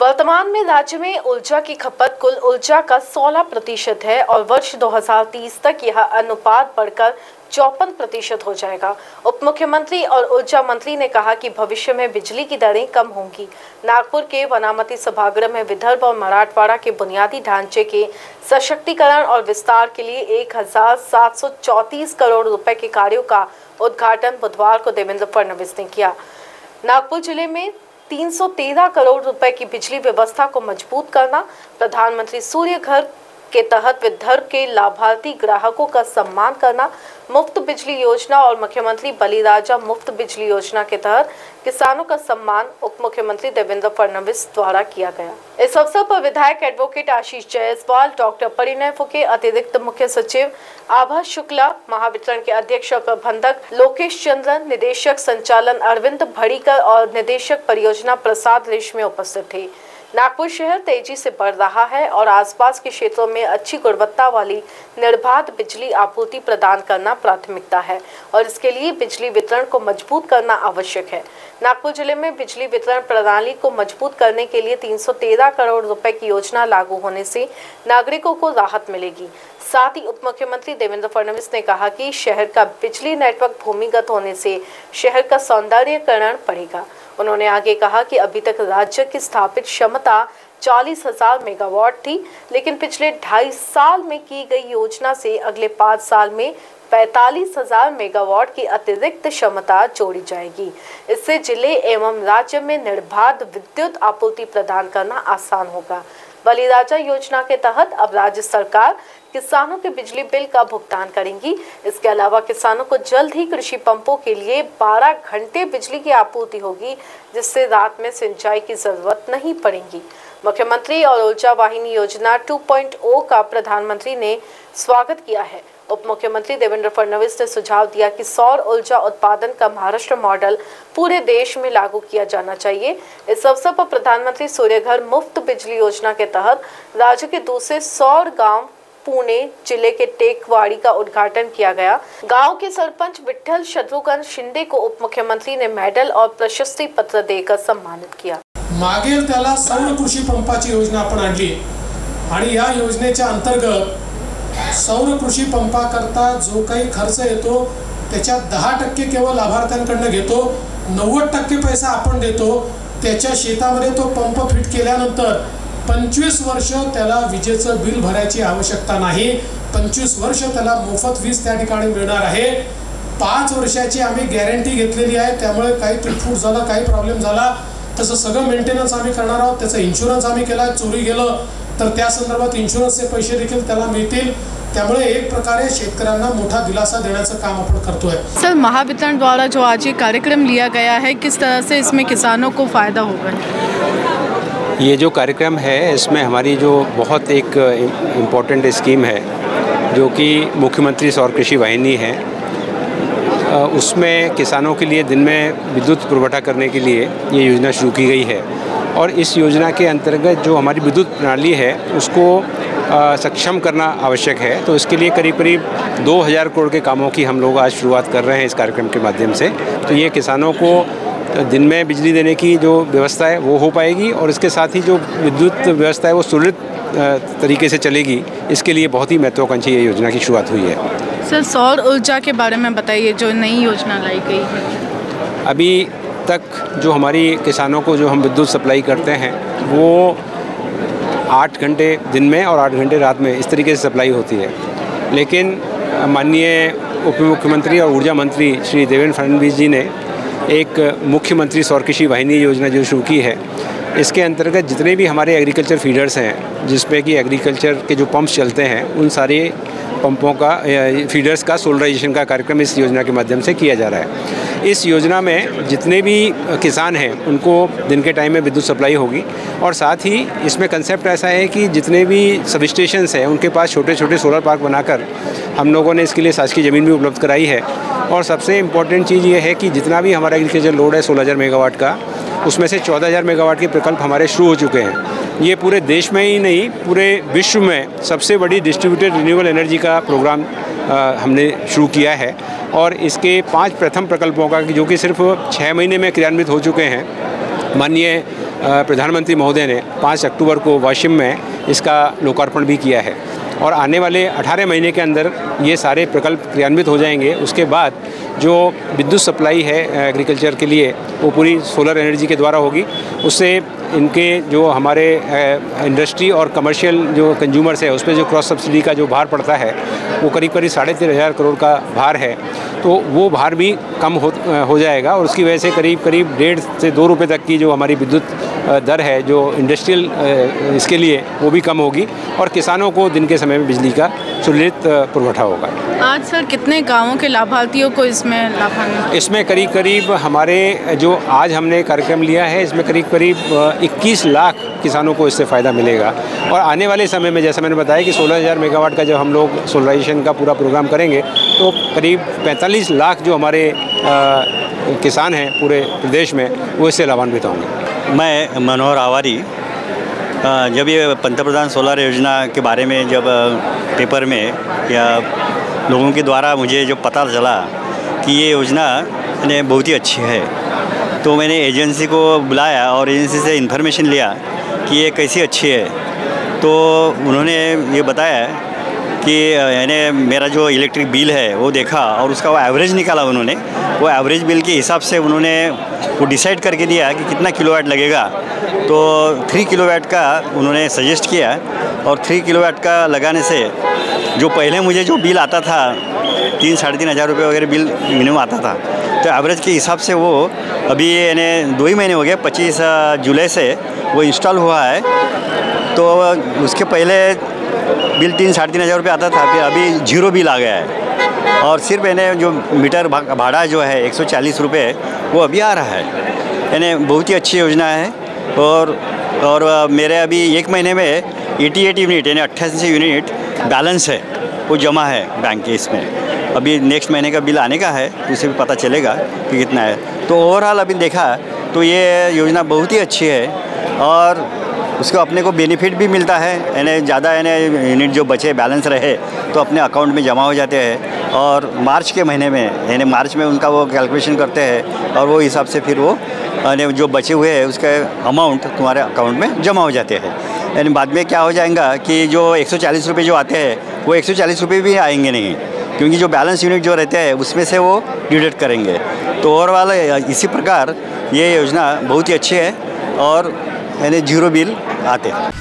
वर्तमान में राज्य में ऊर्जा की खपत कुल ऊर्जा का 16% है और वर्ष 2030 तक यह अनुपात बढ़कर 54% हो जाएगा। उप मुख्यमंत्री और ऊर्जा मंत्री ने कहा कि भविष्य में बिजली की दरें कम होंगी। नागपुर के वनामती सभागृह में विदर्भ और मराठवाड़ा के बुनियादी ढांचे के सशक्तिकरण और विस्तार के लिए 1734 करोड़ रुपए के कार्यों का उद्घाटन बुधवार को देवेंद्र फडणवीस ने किया। नागपुर जिले में 313 करोड़ रुपए की बिजली व्यवस्था को मजबूत करना, प्रधानमंत्री सूर्य घर के तहत विदर्भ के लाभार्थी ग्राहकों का सम्मान करना, मुफ्त बिजली योजना और मुख्यमंत्री बलिराजा मुफ्त बिजली योजना के तहत किसानों का सम्मान उप मुख्यमंत्री देवेंद्र फडणवीस द्वारा किया गया। इस अवसर पर विधायक एडवोकेट आशीष जायसवाल, डॉक्टर परिणय फुके, अतिरिक्त मुख्य सचिव आभा शुक्ला, महावितरण के अध्यक्ष और प्रबंधक लोकेश चंद्रन, निदेशक संचालन अरविंद भड़ीकर और निदेशक परियोजना प्रसाद रेशमी उपस्थित थे। नागपुर शहर तेजी से बढ़ रहा है और आसपास के क्षेत्रों में अच्छी गुणवत्ता वाली निर्बाध बिजली आपूर्ति प्रदान करना प्राथमिकता है और इसके लिए बिजली वितरण को मजबूत करना आवश्यक है। नागपुर जिले में बिजली वितरण प्रणाली को मजबूत करने के लिए 313 करोड़ रुपए की योजना लागू होने से नागरिकों को राहत मिलेगी। साथ ही उप मुख्यमंत्री देवेंद्र फडणवीस ने कहा कि शहर का बिजली नेटवर्क भूमिगत होने से शहर का सौंदर्यीकरण बढ़ेगा। उन्होंने आगे कहा कि अभी तक राज्य की स्थापित क्षमता 40,000 मेगावाट थी, लेकिन पिछले 2.5 साल में की गई योजना से अगले 5 साल में 45,000 मेगावाट की अतिरिक्त क्षमता जोड़ी जाएगी। इससे जिले एवं राज्य में निर्बाध विद्युत आपूर्ति प्रदान करना आसान होगा। बलिराजा योजना के तहत अब राज्य सरकार किसानों के बिजली बिल का भुगतान करेंगी। इसके अलावा किसानों को जल्द ही कृषि पंपों के लिए 12 घंटे बिजली की आपूर्ति होगी, जिससे रात में सिंचाई की जरूरत नहीं पड़ेगी। मुख्यमंत्री और ऊर्जा वाहिनी योजना 2.0 का प्रधानमंत्री ने स्वागत किया है। उप मुख्यमंत्री देवेंद्र फडणवीस ने सुझाव दिया कि सौर ऊर्जा उत्पादन का महाराष्ट्र मॉडल पूरे देश में लागू किया जाना चाहिए। इस अवसर पर प्रधानमंत्री सूर्य घर मुफ्त बिजली योजना के तहत राज्य के दूसरे सौर गांव पुणे जिले के टेकवाड़ी का उद्घाटन किया गया। गांव के सरपंच विठ्ठल शत्रुघ्न शिंदे को उप मुख्यमंत्री ने मेडल और प्रशस्ति पत्र देकर सम्मानित किया। मागेल त्याला सौर कृषी पंपाची योजना आपण आणली आणि या योजनेच्या अंतर्गत सौर कृषी पंपाकरता जो काही खर्च येतो त्याच्या 10% केवळ लाभार्थ्यांकडून घेतो, 90% पैसा आपण देतो। त्याच्या शेतामध्ये तो पंप फिट केल्यानंतर 25 वर्ष त्याला विजेचं बिल भरायची आवश्यकता नाही। 25 वर्ष त्याला मोफत वीज त्या ठिकाणी मिळणार आहे। 5 वर्षाची आम्ही गॅरंटी घेतलेली आहे, त्यामुळे काही तुटफूट झाला, काही प्रॉब्लेम झाला तसं सगळं मेंटेनन्स आम्ही करणार आहोत। त्याचा इन्शुरन्स आम्ही केला, चोरी गेलं तर त्या संदर्भात इन्शुरन्सचे पैसे देखील त्याला मिळतील। त्यामुळे एक प्रकारे शेतकऱ्यांना मोठा दिलासा देण्याचं काम आपण करतोय। सर, महावितरण द्वारा जो आज ये कार्यक्रम लिया गया है, किस तरह से इसमें किसानों को फ़ायदा होगा? ये जो कार्यक्रम है इसमें हमारी जो बहुत एक इम्पोर्टेंट स्कीम है जो कि मुख्यमंत्री सौर कृषि वाहिनी है, उसमें किसानों के लिए दिन में विद्युत पुरवठा करने के लिए ये योजना शुरू की गई है। और इस योजना के अंतर्गत जो हमारी विद्युत प्रणाली है उसको सक्षम करना आवश्यक है। तो इसके लिए करीब करीब 2000 करोड़ के कामों की हम लोग आज शुरुआत कर रहे हैं इस कार्यक्रम के माध्यम से। तो ये किसानों को दिन में बिजली देने की जो व्यवस्था है वो हो पाएगी और इसके साथ ही जो विद्युत व्यवस्था है वो सुरक्षित तरीके से चलेगी। इसके लिए बहुत ही महत्वाकांक्षी ये योजना की शुरुआत हुई है। सर, सौर ऊर्जा के बारे में बताइए, जो नई योजना लाई गई है। अभी तक जो हमारी किसानों को जो हम विद्युत सप्लाई करते हैं वो 8 घंटे दिन में और 8 घंटे रात में इस तरीके से सप्लाई होती है। लेकिन माननीय उप मुख्यमंत्री और ऊर्जा मंत्री श्री देवेंद्र फडणवीस जी ने एक मुख्यमंत्री सौर कृषि वाहिनी योजना जो शुरू की है, इसके अंतर्गत जितने भी हमारे एग्रीकल्चर फीडर्स हैं जिसपे कि एग्रीकल्चर के जो पंप्स चलते हैं उन सारे पंपों का फीडर्स का सोलराइजेशन का कार्यक्रम इस योजना के माध्यम से किया जा रहा है। इस योजना में जितने भी किसान हैं उनको दिन के टाइम में विद्युत सप्लाई होगी और साथ ही इसमें कंसेप्ट ऐसा है कि जितने भी सब स्टेशंस हैं उनके पास छोटे छोटे सोलर पार्क बनाकर हम लोगों ने इसके लिए शासकीय ज़मीन भी उपलब्ध कराई है। और सबसे इम्पोर्टेंट चीज़ ये है कि जितना भी हमारा एग्रीकल्चर लोड है 16,000 मेगावाट का, उसमें से 14,000 मेगावाट के प्रकल्प हमारे शुरू हो चुके हैं। ये पूरे देश में ही नहीं पूरे विश्व में सबसे बड़ी डिस्ट्रीब्यूटेड रिन्यूएबल एनर्जी का प्रोग्राम हमने शुरू किया है। और इसके 5 प्रथम प्रकल्पों का जो कि सिर्फ 6 महीने में क्रियान्वित हो चुके हैं, माननीय प्रधानमंत्री महोदय ने 5 अक्टूबर को वाशिम में इसका लोकार्पण भी किया है और आने वाले 18 महीने के अंदर ये सारे प्रकल्प क्रियान्वित हो जाएंगे। उसके बाद जो विद्युत सप्लाई है एग्रीकल्चर के लिए वो पूरी सोलर एनर्जी के द्वारा होगी। उससे इनके जो हमारे इंडस्ट्री और कमर्शियल जो कंज्यूमर्स है उस पर जो क्रॉस सब्सिडी का जो भार पड़ता है वो करीब 13,500 करोड़ का भार है, तो वो भार भी कम हो जाएगा और उसकी वजह से करीब 1.5 से 2 रुपये तक की जो हमारी विद्युत दर है जो इंडस्ट्रियल इसके लिए वो भी कम होगी और किसानों को दिन के समय में बिजली का सुललित पुरवठा होगा। आज सर कितने गांवों के लाभार्थियों को इसमें लाभान्वित? इसमें करीब हमारे जो आज हमने कार्यक्रम लिया है इसमें करीब 21 लाख किसानों को इससे फ़ायदा मिलेगा और आने वाले समय में जैसा मैंने बताया कि 16,000 मेगावाट का जब हम लोग सोलराइजेशन का पूरा प्रोग्राम करेंगे तो करीब 45 लाख जो हमारे किसान हैं पूरे प्रदेश में वो इससे लाभान्वित होंगे। मैं मनोहर आवारी, जब ये पंतप्रधान सोलर योजना के बारे में जब पेपर में या लोगों के द्वारा मुझे जो पता चला कि ये योजना ने बहुत ही अच्छी है, तो मैंने एजेंसी को बुलाया और एजेंसी से इन्फॉर्मेशन लिया कि ये कैसी अच्छी है। तो उन्होंने ये बताया कि यानी मेरा जो इलेक्ट्रिक बिल है वो देखा और उसका वो एवरेज निकाला उन्होंने। वो एवरेज बिल के हिसाब से उन्होंने वो डिसाइड करके दिया कि कितना किलोवाट लगेगा। तो 3 किलोवाट का उन्होंने सजेस्ट किया और 3 किलोवाट का लगाने से जो पहले मुझे जो बिल आता था 3-3.5 हज़ार रुपये वगैरह बिल मिनिमम आता था, तो एवरेज के हिसाब से वो अभी यानी 2 ही महीने हो गए, 25 जुलाई से वो इंस्टॉल हुआ है। तो उसके पहले बिल 3-3.5 हज़ार रुपये आता था, फिर अभी 0 बिल आ गया है और सिर्फ यानी जो मीटर भाड़ा जो है 140 रुपये वो अभी आ रहा है। यानी बहुत ही अच्छी योजना है और मेरे अभी 1 महीने में 88 यूनिट यानी 88 यूनिट बैलेंस है वो जमा है बैंक के इसमें। अभी नेक्स्ट महीने का बिल आने का है, उससे भी पता चलेगा कि कितना है। तो ओवरऑल अभी देखा तो ये योजना बहुत ही अच्छी है और उसको अपने को बेनिफिट भी मिलता है, यानी ज़्यादा यानी यूनिट जो बचे बैलेंस रहे तो अपने अकाउंट में जमा हो जाते हैं और मार्च के महीने में यानी मार्च में उनका वो कैलकुलेशन करते हैं और वो हिसाब से फिर वो यानी जो बचे हुए हैं उसका अमाउंट तुम्हारे अकाउंट में जमा हो जाते हैं। यानी बाद में क्या हो जाएगा कि जो 140 रुपये जो आते हैं वो 140 रुपये भी आएंगे नहीं, क्योंकि जो बैलेंस यूनिट जो रहते हैं उसमें से वो डिडक्ट करेंगे। तो ओवरऑल इसी प्रकार ये योजना बहुत ही अच्छी है और यानी 0 बिल आते हैं।